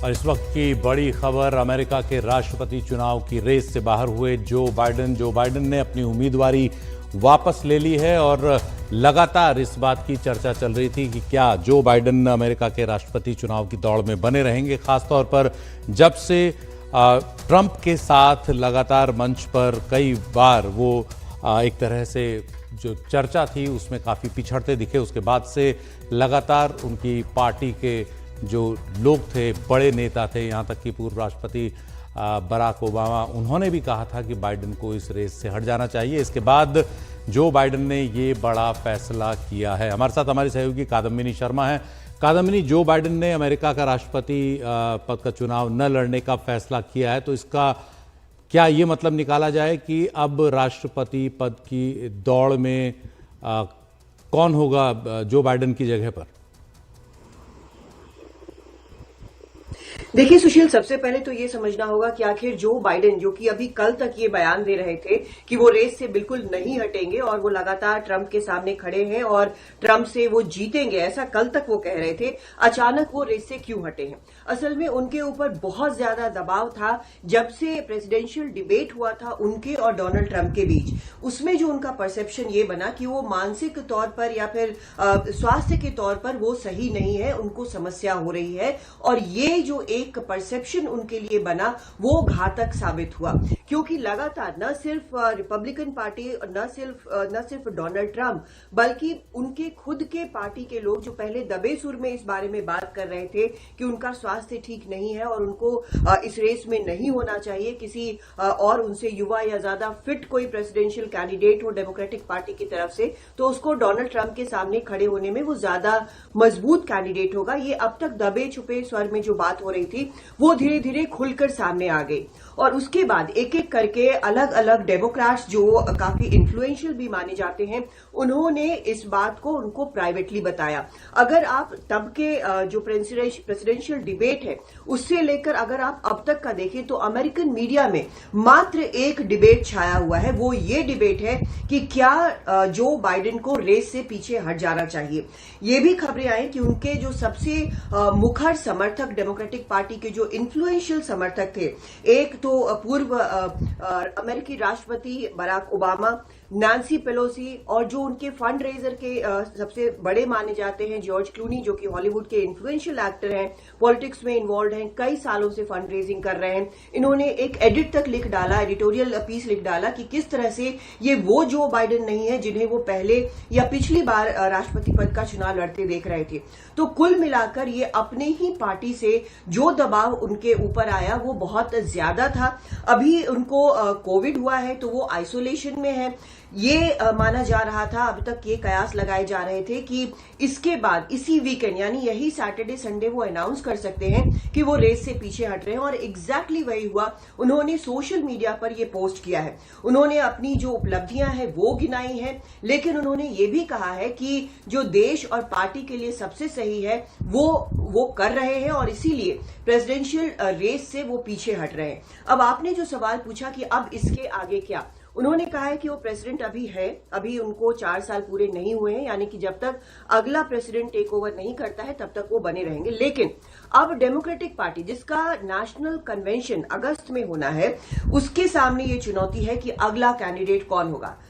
और इस वक्त की बड़ी खबर, अमेरिका के राष्ट्रपति चुनाव की रेस से बाहर हुए जो बाइडेन ने अपनी उम्मीदवारी वापस ले ली है। और लगातार इस बात की चर्चा चल रही थी कि क्या जो बाइडेन अमेरिका के राष्ट्रपति चुनाव की दौड़ में बने रहेंगे, खासतौर पर जब से ट्रंप के साथ लगातार मंच पर कई बार वो एक तरह से जो चर्चा थी उसमें काफ़ी पिछड़ते दिखे। उसके बाद से लगातार उनकी पार्टी के जो लोग थे, बड़े नेता थे, यहाँ तक कि पूर्व राष्ट्रपति बराक ओबामा, उन्होंने भी कहा था कि बाइडेन को इस रेस से हट जाना चाहिए। इसके बाद जो बाइडेन ने ये बड़ा फैसला किया है। हमारे साथ हमारी सहयोगी कादम्बिनी शर्मा है। कादम्बिनी, जो बाइडेन ने अमेरिका का राष्ट्रपति पद का चुनाव न लड़ने का फैसला किया है, तो इसका क्या ये मतलब निकाला जाए कि अब राष्ट्रपति पद की दौड़ में कौन होगा जो बाइडेन की जगह पर? देखिए सुशील, सबसे पहले तो ये समझना होगा कि आखिर जो बाइडेन, जो कि अभी कल तक ये बयान दे रहे थे कि वो रेस से बिल्कुल नहीं हटेंगे और वो लगातार ट्रंप के सामने खड़े हैं और ट्रंप से वो जीतेंगे, ऐसा कल तक वो कह रहे थे, अचानक वो रेस से क्यों हटे हैं? असल में उनके ऊपर बहुत ज्यादा दबाव था जब से प्रेसिडेंशियल डिबेट हुआ था उनके और डोनाल्ड ट्रंप के बीच। उसमें जो उनका परसेप्शन ये बना कि वो मानसिक तौर पर या फिर स्वास्थ्य के तौर पर वो सही नहीं है, उनको समस्या हो रही है। और ये जो एक परसेप्शन उनके लिए बना वो घातक साबित हुआ, क्योंकि लगातार न सिर्फ रिपब्लिकन पार्टी, न सिर्फ डोनाल्ड ट्रंप, बल्कि उनके खुद के पार्टी के लोग जो पहले दबे सुर में इस बारे में बात कर रहे थे कि उनका स्वास्थ्य ठीक नहीं है और उनको इस रेस में नहीं होना चाहिए, किसी और उनसे युवा या ज्यादा फिट कोई प्रेसिडेंशियल कैंडिडेट हो डेमोक्रेटिक पार्टी की तरफ से, तो उसको डोनाल्ड ट्रंप के सामने खड़े होने में वो ज्यादा मजबूत कैंडिडेट होगा। ये अब तक दबे छुपे स्वर में जो बात हो रही थी वो धीरे धीरे खुलकर सामने आ गई। और उसके बाद एक एक करके अलग अलग डेमोक्रेट्स जो काफी इन्फ्लुएंशियल भी माने जाते हैं, उन्होंने इस बात को उनको प्राइवेटली बताया। अगर आप तब के जो प्रेसिडेंशियल डिबेट है उससे लेकर अगर आप अब तक का देखें तो अमेरिकन मीडिया में मात्र एक डिबेट छाया हुआ है, वो ये डिबेट है कि क्या जो बाइडेन को रेस से पीछे हट जाना चाहिए। ये भी खबरें आई कि उनके जो सबसे मुखर समर्थक, डेमोक्रेटिक पार्टी के जो इन्फ्लुएंशियल समर्थक थे, एक तो पूर्व अमेरिकी राष्ट्रपति बराक ओबामा, नैन्सी पेलोसी, और जो उनके फंड रेजर के सबसे बड़े माने जाते हैं जॉर्ज क्लूनी, जो कि हॉलीवुड के इन्फ्लुएंशियल एक्टर हैं, पॉलिटिक्स में इन्वॉल्व हैं, कई सालों से फंड रेजिंग कर रहे हैं। इन्होंने एक एडिट तक लिख डाला, एडिटोरियल पीस लिख डाला कि किस तरह से ये वो जो बाइडेन नहीं है जिन्हें वो पहले या पिछली बार राष्ट्रपति पद का चुनाव लड़ते देख रहे थे। तो कुल मिलाकर ये अपने ही पार्टी से जो दबाव उनके ऊपर आया वो बहुत ज्यादा था। अभी उनको कोविड हुआ है तो वो आइसोलेशन में है। ये माना जा रहा था, अब तक ये कयास लगाए जा रहे थे कि इसके बाद इसी वीकेंड यानी यही सैटरडे संडे वो अनाउंस कर सकते हैं कि वो रेस से पीछे हट रहे हैं। और एग्जैक्टली वही हुआ। उन्होंने सोशल मीडिया पर ये पोस्ट किया है, उन्होंने अपनी जो उपलब्धियां हैं वो गिनाई है, लेकिन उन्होंने ये भी कहा है कि जो देश और पार्टी के लिए सबसे सही है वो कर रहे हैं और इसीलिए प्रेसिडेंशियल रेस से वो पीछे हट रहे हैं। अब आपने जो सवाल पूछा कि अब इसके आगे क्या, उन्होंने कहा है कि वो प्रेसिडेंट अभी है, अभी उनको 4 साल पूरे नहीं हुए हैं, यानी कि जब तक अगला प्रेसिडेंट टेक ओवर नहीं करता है तब तक वो बने रहेंगे। लेकिन अब डेमोक्रेटिक पार्टी, जिसका नेशनल कन्वेंशन अगस्त में होना है, उसके सामने ये चुनौती है कि अगला कैंडिडेट कौन होगा।